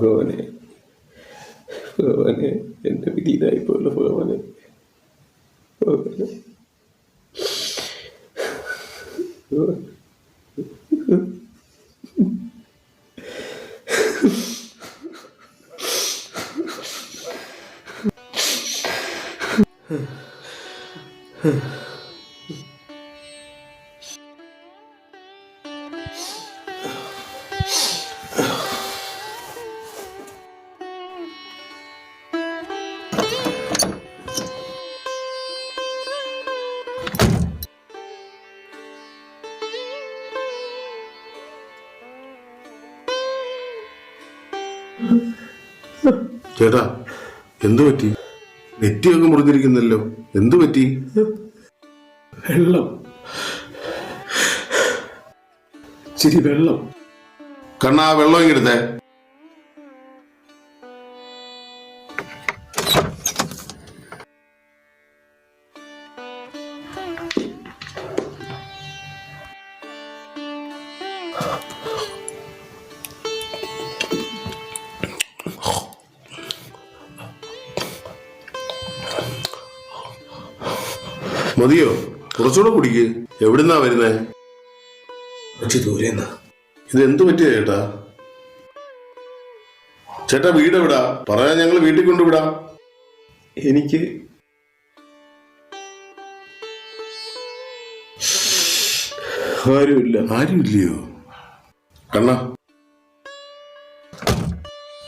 ഭഗവാനെ, ഭഗവാനെ, എൻ്റെ വിധി ഇതായിപ്പോയല്ലോ ഭഗവാനെ, ഭഗവാനെ, ഭഗവാനെ. ചേട്ടാ, എന്തു പറ്റി? നെറ്റിയൊക്കെ മുറിഞ്ഞിരിക്കുന്നല്ലോ, എന്തു പറ്റി? വെള്ളം, ഇച്ചിരി വെള്ളം. കണ്ണാ, വെള്ളം ഇങ്ങെടുത്തേ. മതിയോ? കുറച്ചുകൂടെ കുടിക്ക്. എവിടുന്നാ വരുന്നേ? കുറച്ച് ദൂരെന്നാ. ഇത് എന്തു പറ്റിയ ചേട്ടാ? ചേട്ടാ, വീട് എവിടാ? പറയാൻ ഞങ്ങൾ വീട്ടിൽ കൊണ്ടുവിടാം. എനിക്ക് ആരുമില്ല. ആരുമില്ലയോ? കണ്ണ,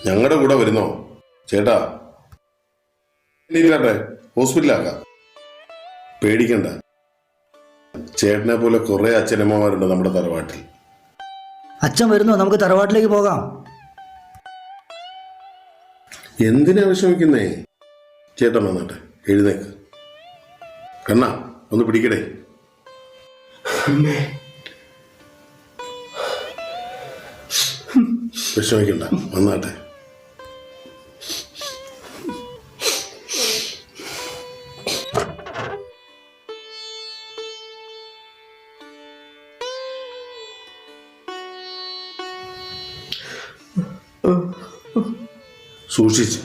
ഞങ്ങളുടെ കൂടെ വരുന്നോ? ചേട്ടാ, ഇല്ലാട്ടെ, ഹോസ്പിറ്റലാക്കാം. പേടിക്കണ്ട. ചേട്ടനെ പോലെ കുറെ അച്ഛനമ്മമാരുണ്ട് നമ്മുടെ തറവാട്ടിൽ. അച്ഛൻ വരുന്നോ? നമുക്ക് തറവാട്ടിലേക്ക് പോകാം. എന്തിനാ വിഷമിക്കുന്നേ? ചേട്ടൻ വന്നാട്ടെ, എഴുന്നേക്ക്. കണ്ണ, ഒന്ന് പിടിക്കടേ. വിഷമിക്കണ്ട, വന്നാട്ടെ. സൂക്ഷിച്ച്.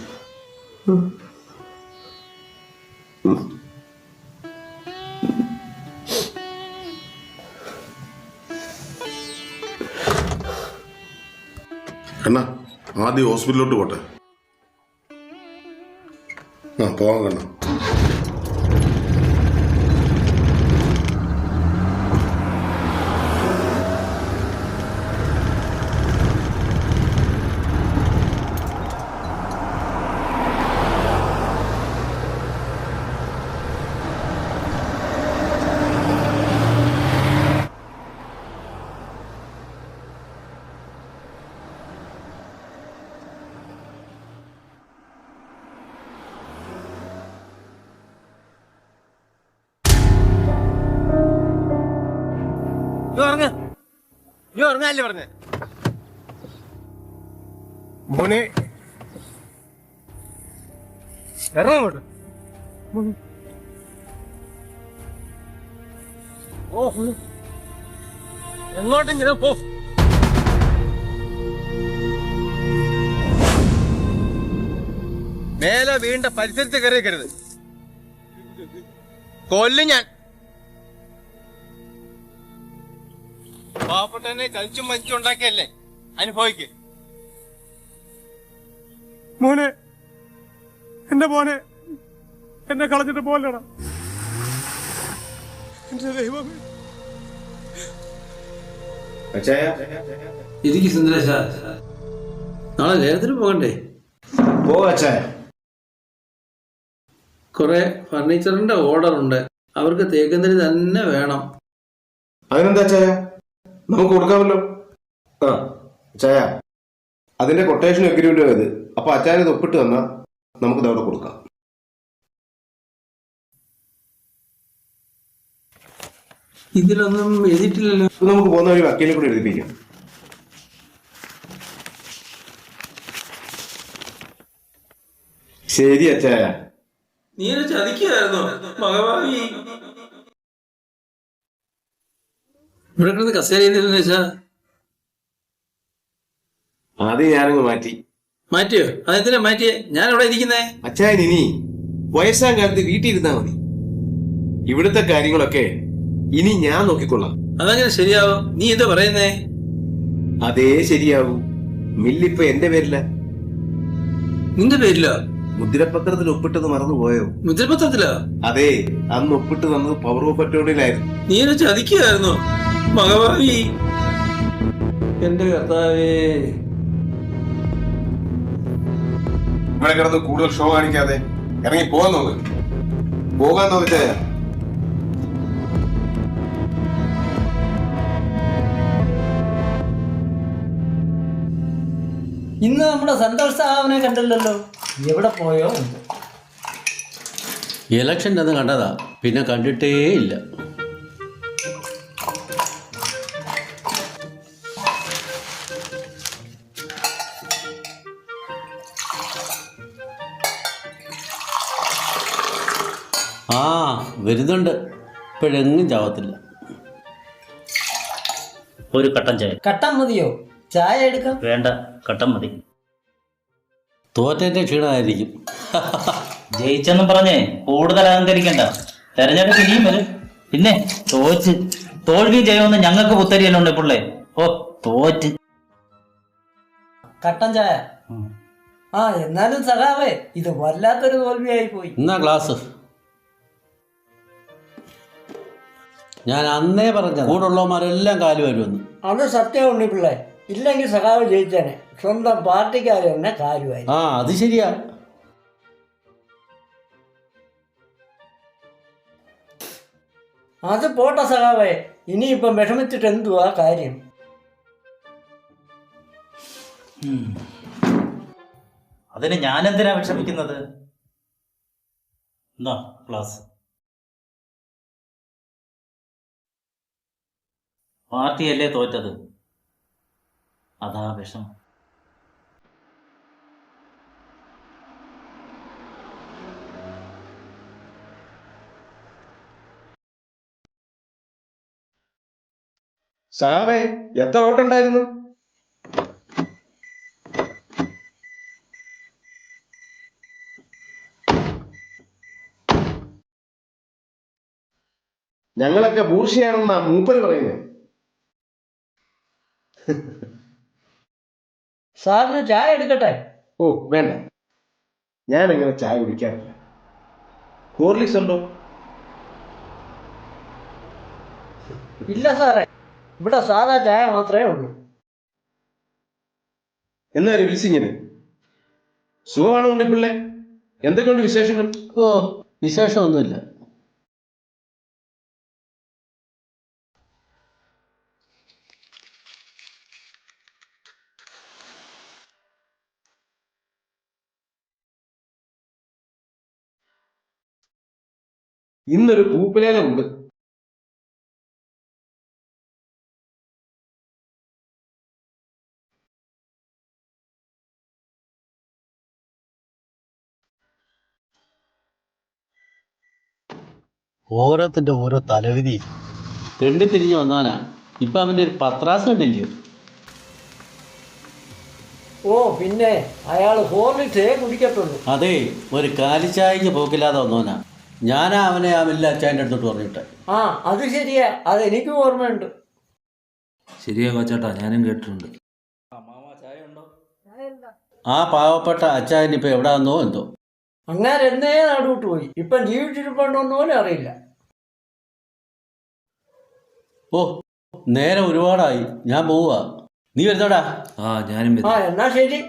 കണ്ണ, ആദ്യം ഹോസ്പിറ്റലിലോട്ട് പോട്ടെ. പോവാൻ കണ്ണ. പറഞ്ഞല്ലേ പറഞ്ഞ മോനെ, ഇറങ്ങോട്ട്. ഓ, എങ്ങോട്ടെങ്കിലും പോ. മേലെ വീണ്ട പരിസരത്ത് കയറിയേക്കരുത്, കൊല്ലും ഞാൻ. പാവപ്പെട്ടനെ കഴിച്ചും മരിച്ചും ഉണ്ടാക്കിയല്ലേ, അനുഭവിക്ക്. മോനെ, എന്റെ മോനെ, എന്നെ കളഞ്ഞിട്ട് പോലടാ. എന്റെ ദൈവമേ. ഇരിക്കും സുന്ദരേശ, നാളെ ലേലത്തിന് പോകണ്ടേ? കുറെ ഫർണിച്ചറിന്റെ ഓർഡർ ഉണ്ട്, അവർക്ക് തേക്കുന്നതിന് തന്നെ വേണം. അതിനെന്താ ചായ, നമുക്ക് കൊടുക്കാമല്ലോ. ആ ചായ, അതിന്റെ കൊട്ടേഷൻ എഗ്രിമെന്റ് ഇത്. അപ്പൊ അച്ചായന് ഒപ്പിട്ട് തന്നാ നമുക്കിത് അവിടെ കൊടുക്കാം. ഇതിലൊന്നും എഴുതിയിട്ടില്ലല്ലോ. നമുക്ക് പോകുന്ന വഴി വക്കീലിനെ കൂടെ എഴുതിപ്പിക്കാം. ശരി അച്ചായ. നീ എന്നെ ചതിക്കുകയായിരുന്നോ ഭഗവാനി? ഇവിടെ കിടന്ന് കസേരയിൽ വെച്ചാ ആദ്യം ഞാനങ്ങ് മാറ്റി, മാറ്റിയോ? അതെന്തിനാ മാറ്റിയേ? ഞാൻ ഇവിടെ ഇരിക്കുന്നേ. അച്ചായൻ ഇനി വയസ്സാം കാലത്ത് വീട്ടിൽ ഇരുന്നാ മതി. ഇവിടുത്തെ കാര്യങ്ങളൊക്കെ ഇനി ഞാൻ നോക്കിക്കൊള്ളാം. അതങ്ങനെ ശരിയാവും? നീ എന്താ പറയുന്നേ? അതേ ശരിയാവൂ. മില്ലിപ്പോ എന്റെ പേരില. നിന്റെ പേരിലോ? മുദ്രപത്രത്തിൽ ഒപ്പിട്ടത് മറന്നുപോയോ? മുദ്രപത്രത്തിലോ? അതെ, അന്ന് ഒപ്പിട്ട് തന്നത് പവർ ഓഫ് അറ്റോർണിയിലായിരുന്നു. നീ എന്നെ ചതിക്കുകയായിരുന്നോ മകഭാവി? എന്റെ കർത്താവേ. ഇവിടെ കിടന്ന് കൂടുതൽ ഷോ കാണിക്കാതെ ഇറങ്ങി പോകാൻ നോക്ക്. പോകാൻ നോക്കിച്ചായ. ഇന്ന് നമ്മുടെ സന്തോഷ് സാഹബിനെ കണ്ടില്ലല്ലോ, എവിടെ പോയോ? ഇലക്ഷൻ്റെ അന്ന് കണ്ടതാ, പിന്നെ കണ്ടിട്ടേ ഇല്ല. ആ വരുന്നുണ്ട്, ഇപ്പോഴെങ്ങും ചാവത്തില്ല. ഒരു കട്ടൻ ചായ. കട്ടൻ മതിയോ? ചായ എടുക്കാം. വേണ്ട, കട്ടൻ മതി. തോറ്റേൻ്റെ ക്ഷീണമായിരിക്കും. ജയിച്ചെന്നും പറഞ്ഞേ കൂടുതൽ അഹങ്കരിക്കണ്ട. തെരഞ്ഞെടുപ്പ് ഇനിയും വരും. പിന്നെ തോൽവി ചെയ്യുമെന്ന് ഞങ്ങൾക്ക് പുത്തരിയല്ലുണ്ട് പിള്ളേ. ഓ തോറ്റ്. കട്ടൻ ചായ. ആ എന്നാലും സഖാവേ, ഇത് വല്ലാത്തൊരു തോൽവിയായി പോയി. എന്നാ ക്ലാസ്. ഞാൻ അന്നേ പറഞ്ഞ കൂടുള്ളവന്മാരെല്ലാം കാല് വരുമെന്ന്. അത് സത്യം ഉണ്ണിപ്പിള്ളേ. ഇല്ലെങ്കിൽ സഖാവ് ജയിച്ചേനെ. സ്വന്തം പാർട്ടിക്കാർ തന്നെ കാര്യമായി. ആ അത് ശരിയാ. അത് പോട്ടെ സഖാവേ, ഇനിയിപ്പം വിഷമിച്ചിട്ട് എന്തുവാ കാര്യം? അതിന് ഞാനെന്തിനാ വിഷമിക്കുന്നത്? എന്നാ ക്ലാസ്. പാർട്ടിയല്ലേ തോറ്റത്, അതാ വിഷമം. സാവേ, എത്ര വോട്ടുണ്ടായിരുന്നു? ഞങ്ങളൊക്കെ ബൂർഷിയാണെന്നാ മൂപ്പര് പറയുന്നത്. സാറിന് ചായ എടുക്കട്ടെ? ഓ വേണ്ട, ഞാൻ അങ്ങനെ ചായ കുടിക്കാറില്ല. ഹോർലിക്സ് ഉണ്ടോ? ഇല്ല സാറേ, ഇവിടെ സാധാ ചായ മാത്രമേ ഉള്ളൂ. എന്നാലും വിളിച്ചിങ്ങനെ സുഖമാണോ ഉണ്ണിപ്പിള്ളേ? എന്തൊക്കെയുണ്ട് വിശേഷങ്ങൾ? ഓ വിശേഷമൊന്നുമില്ല. ഇന്നൊരു പൂപ്പിലേലുണ്ട്. ഓരോത്തിന്റെ ഓരോ തലവിധി. തെണ്ടി തിരിഞ്ഞ് വന്നാനാ. ഇപ്പൊ അവന്റെ ഒരു പത്രാസ് കണ്ടില്ലയോ? ഓ പിന്നെ, അയാൾ ഹോർലിക്സേ കുടിക്കത്തുള്ളൂ. അതെ, ഒരു കാലിച്ചായക്ക് പോക്കില്ലാതെ വന്നോനാ. ഞാനാ അവനെ ആ വലിയ അച്ചായൻ്റെ അടുത്തോട്ട് പറഞ്ഞിട്ടെ. ആ അത് ശരിയാ, അതെനിക്കും ഓർമ്മയുണ്ട്. ശരിയാ കോച്ചാട്ടാ, ഞാനും കേട്ടിട്ടുണ്ട്. ആ പാവപ്പെട്ട അച്ചായൻ ഇപ്പൊ എവിടെ വന്നോ എന്തോ. അങ്ങനെ എന്നേ നടുവിട്ട് പോയി. ഇപ്പം ജീവിച്ചിരിപ്പുണ്ടോന്ന് പോലും അറിയില്ല. ഓ നേരെ ഒരുപാടായി, ഞാൻ പോവാ. നീ വരുന്നോടാ? ആ ഞാനും ആ എന്നാ ശരി.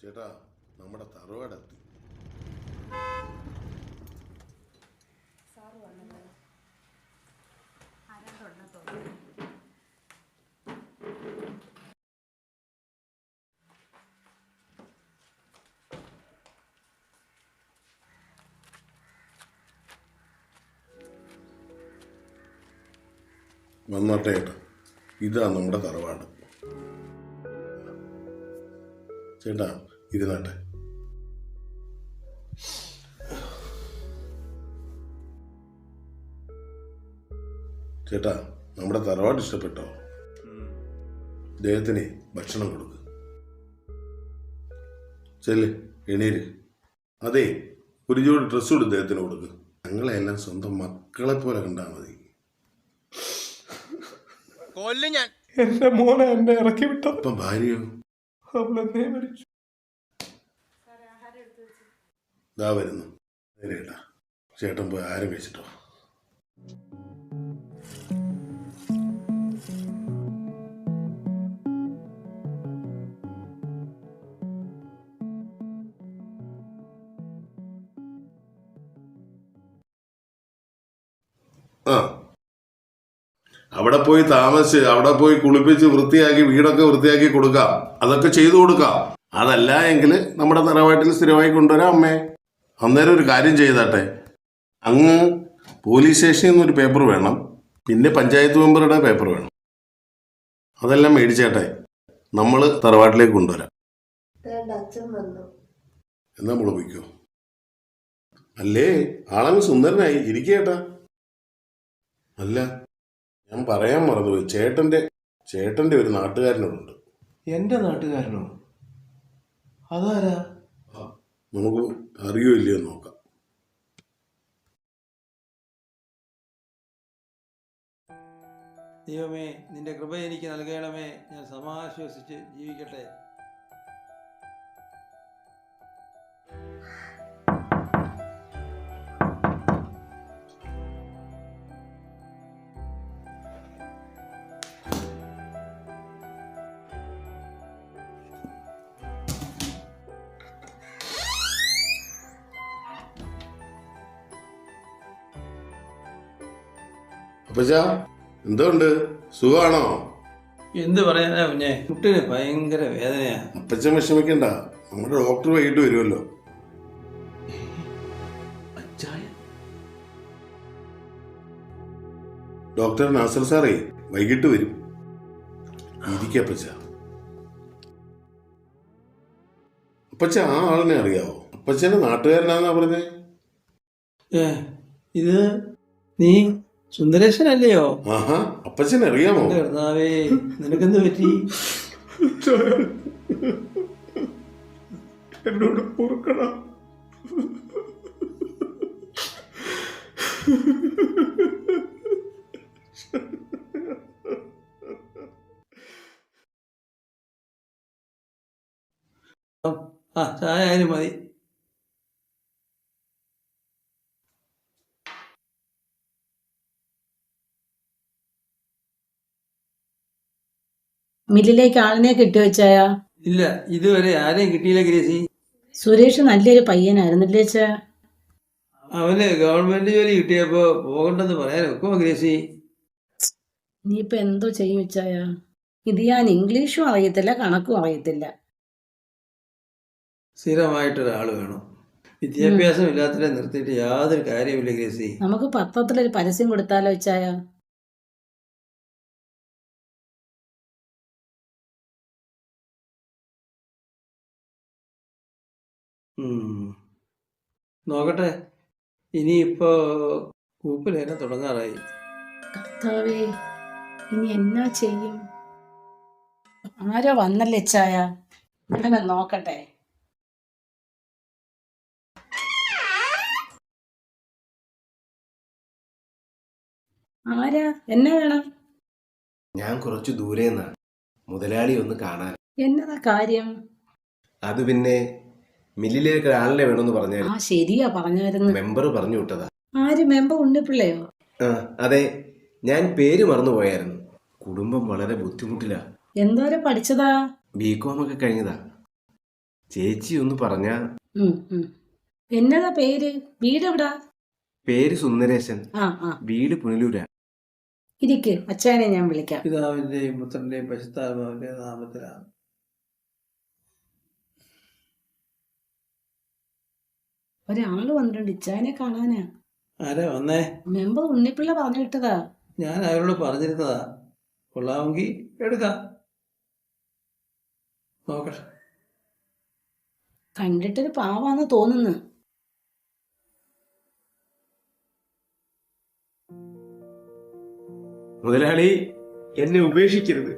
ചേട്ടാ നമ്മുടെ തറവാടെത്തി. വന്നോട്ടെ ചേട്ടാ, ഇതാ നമ്മുടെ തറവാട്. ചേട്ടാ ഇരുന്നാട്ടെ. ചേട്ടാ, നമ്മുടെ തറവാട് ഇഷ്ടപ്പെട്ടോ? അദ്ദേഹത്തിന് ഭക്ഷണം കൊടുക്ക്. ചെല്ല്, എണീര്. അതെ, ഒരു ജോഡി ഡ്രസ്സ് കൊടുത്ത് അദ്ദേഹത്തിന് കൊടുക്ക്. ഞങ്ങളെല്ലാം സ്വന്തം മക്കളെ പോലെ കണ്ടാൽ മതി. കൊല്ലും ഞാൻ. എന്റെ മോനെ എന്നെ ഇറക്കി വിട്ട അപ്പം ഭാര്യയോ? അവളെന്നെ മരിച്ചു. ഇതാ വരുന്നു. നേരെ ചേട്ടാ, ചേട്ടൻ പോയി ആരും കഴിച്ചിട്ടോ. ആ, അവിടെ പോയി താമസിച്ച് അവിടെ പോയി കുളിപ്പിച്ച് വൃത്തിയാക്കി വീടൊക്കെ വൃത്തിയാക്കി കൊടുക്കാം. അതൊക്കെ ചെയ്തു കൊടുക്കാം. അതല്ല എങ്കിൽ നമ്മുടെ തറവാട്ടിൽ സ്ഥിരമായി കൊണ്ടുവരാം അമ്മേ. അന്നേരം ഒരു കാര്യം ചെയ്താട്ടെ, അങ്ങ് പോലീസ് സ്റ്റേഷനിൽ നിന്നൊരു പേപ്പർ വേണം, പിന്നെ പഞ്ചായത്ത് മെമ്പറുടെ പേപ്പർ വേണം. അതെല്ലാം മേടിച്ചേട്ടെ, നമ്മൾ തറവാട്ടിലേക്ക് കൊണ്ടുവരാം. എന്നാ നമ്മൾ പോയിക്കോ. അല്ലേ, ആളങ്ങ് സുന്ദരനായി ഇരിക്കേട്ടാ. അല്ല, ഞാൻ പറയാൻ മറന്നുപോയി, ചേട്ടന്റെ ഒരു നാട്ടുകാരനോടുണ്ട്. എന്റെ നാട്ടുകാരനോ? അതാരാ? നമുക്ക് അറിയോ ഇല്ലയോ നോക്കാം. ദൈവമേ, നിന്റെ കൃപ എനിക്ക് നൽകണമേ. ഞാൻ സമാശ്വസിച്ച് ജീവിക്കട്ടെ. അപ്പച്ചാ, എന്തുണ്ട്, സുഖമാണോ? എന്ത് പറയാനാ കുഞ്ഞെ, കുട്ടിന് ഭയങ്കര വേദനയാ. അപ്പച്ചൻ വിഷമിക്കണ്ട, നമ്മുടെ ഡോക്ടർ വൈകിട്ട് വരുമല്ലോ. ഡോക്ടർ നാസർ സാറേ വൈകിട്ട് വരും. ഇരിക്കപ്പച്ച. അപ്പച്ച ആ ആളിനെ അറിയാവോ? അപ്പച്ചന്റെ നാട്ടുകാരനാന്നാ പറഞ്ഞേ. ഇത് നീ സുന്ദരേശനല്ലയോ? ആഹാ, അപ്പച്ചനെ അറിയാമോ? കർത്താവേ, നിനക്കെന്ത് പറ്റി? എന്നോട് പൊറുക്കണം. ആ, ചായ ആയാലും മതി. മില്ലിലേക്ക് ആളിനെ കിട്ടിവെച്ചായാ? ഇല്ല, ഇതുവരെ ആരെയും കിട്ടിയില്ല ഗ്രേസി. സുരേഷ് നല്ലൊരു പയ്യനായിരുന്നില്ലേ ചാ? അവന് ഗവൺമെന്റ് ജോലി കിട്ടിയപ്പോ പോകണ്ടെന്ന് പറയാൻ ഒക്കുമോ ഗ്രേസി? നീ ഇപ്പൊ എന്തോ ചെയ്യും വെച്ചായാ? ഇത് ഞാൻ ഇംഗ്ലീഷും അറിയത്തില്ല, കണക്കും അറിയത്തില്ല. സ്ഥിരമായിട്ടൊരാള് വേണം. വിദ്യാഭ്യാസം ഇല്ലാത്തവരെ നിർത്തിയിട്ട് യാതൊരു കാര്യമില്ല ഗ്രേസി. നമുക്ക് പത്രത്തിലൊരു പരസ്യം കൊടുത്താലോ വെച്ചായാ? നോക്കട്ടെ, ഇനിയിപ്പോ കൂപ്പിലേനെ തുടങ്ങാറായി. കർത്താവേ, ഇനി എന്നാ ചെയ്യും? ആരോ വന്നല്ലേ ചായ? അങ്ങനെ നോക്കട്ടെ. ആരാ? എന്നെ വേണം? ഞാൻ കുറച്ചു ദൂരേന്നാ, മുതലാളി ഒന്ന് കാണാൻ. എന്നതാ കാര്യം? അത് പിന്നെ മില്ലിലേക്ക് ഒരാളിനെ വേണമെന്ന് പറഞ്ഞാൽ ആ ശരിയാ, പറഞ്ഞായിരുന്നു. മെമ്പർ പറഞ്ഞു വിട്ടതാ. ആര്? മെമ്പർ ഉണ്ണിപ്പിള്ളയോ? ആ അതെ, ഞാൻ പേര് മറന്നുപോയായിരുന്നു. കുടുംബം വളരെ ബുദ്ധിമുട്ടിലാ. എന്തോരം പഠിച്ചതാ? ബികോം ഒക്കെ കഴിഞ്ഞതാ. ചേച്ചി ഒന്ന് പറഞ്ഞ. എന്നതാ പേര്? വീട് എവിടാ? പേര് സുന്ദരേശൻ, ആ ആ വീട് പുനലൂരാ. ഇരിക്ക്, അച്ചായനെ ഞാൻ വിളിക്കാം. പിതാവിന്റെയും പുത്രന്റെയും പരിശുദ്ധാത്മാവിന്റെയും നാമത്തിലാണ്. ഒരാള് വന്നിട്ടുണ്ട് ഇച്ചായനെ കാണാനാ. ആരാ വന്നേ? മെമ്പർ ഉണ്ണിപ്പിള്ള പറഞ്ഞു വിട്ടതാ. ഞാൻ അവരോട് പറഞ്ഞിരുന്നതാ, കൊള്ളാമെങ്കിൽ എടുക്കാം. നോക്കട്ടെ. കണ്ടിട്ടൊരു പാവാന്ന് തോന്നുന്നു. മുതലാളി, എന്നെ ഉപേക്ഷിക്കരുത്.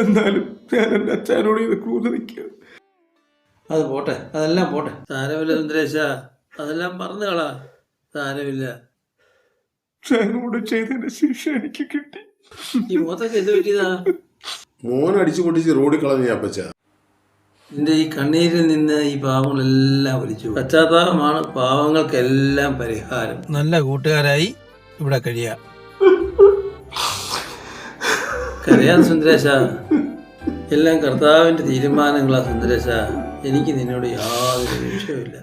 എന്നാലും ഞാൻ എൻ്റെ അച്ഛനോട് ഇത് ക്രൂരതയ്ക്കുക. അത് പോട്ടെ, അതെല്ലാം പോട്ടെ. സാരമില്ല സുന്ദരേശ, അതെല്ലാം പറഞ്ഞു കളാ. സാരമില്ല. അച്ഛനോട് ചെയ്തതിന്റെ ശിക്ഷ എനിക്ക് കിട്ടി. ഈ മുഖത്തൊക്കെ എന്ത് പറ്റിയതാ? മോൻ അടിച്ചു പൊട്ടിച്ച് റോഡിൽ കളഞ്ഞ അപ്പച്ച. നിന്റെ ഈ കണ്ണീരിൽ നിന്ന് ഈ പാവങ്ങളെല്ലാം വലിച്ചു. പശ്ചാത്താപമാണ് പാവങ്ങൾക്കെല്ലാം പരിഹാരം. നല്ല കൂട്ടുകാരായി ഇവിടെ കഴിയാം. കരയാൻ സുന്ദരേശ, എല്ലാം കർത്താവിന്റെ തീരുമാനങ്ങളാ സുന്ദരേശ. എനിക്ക് നിന്നോട് യാതൊരു വിഷയമില്ല.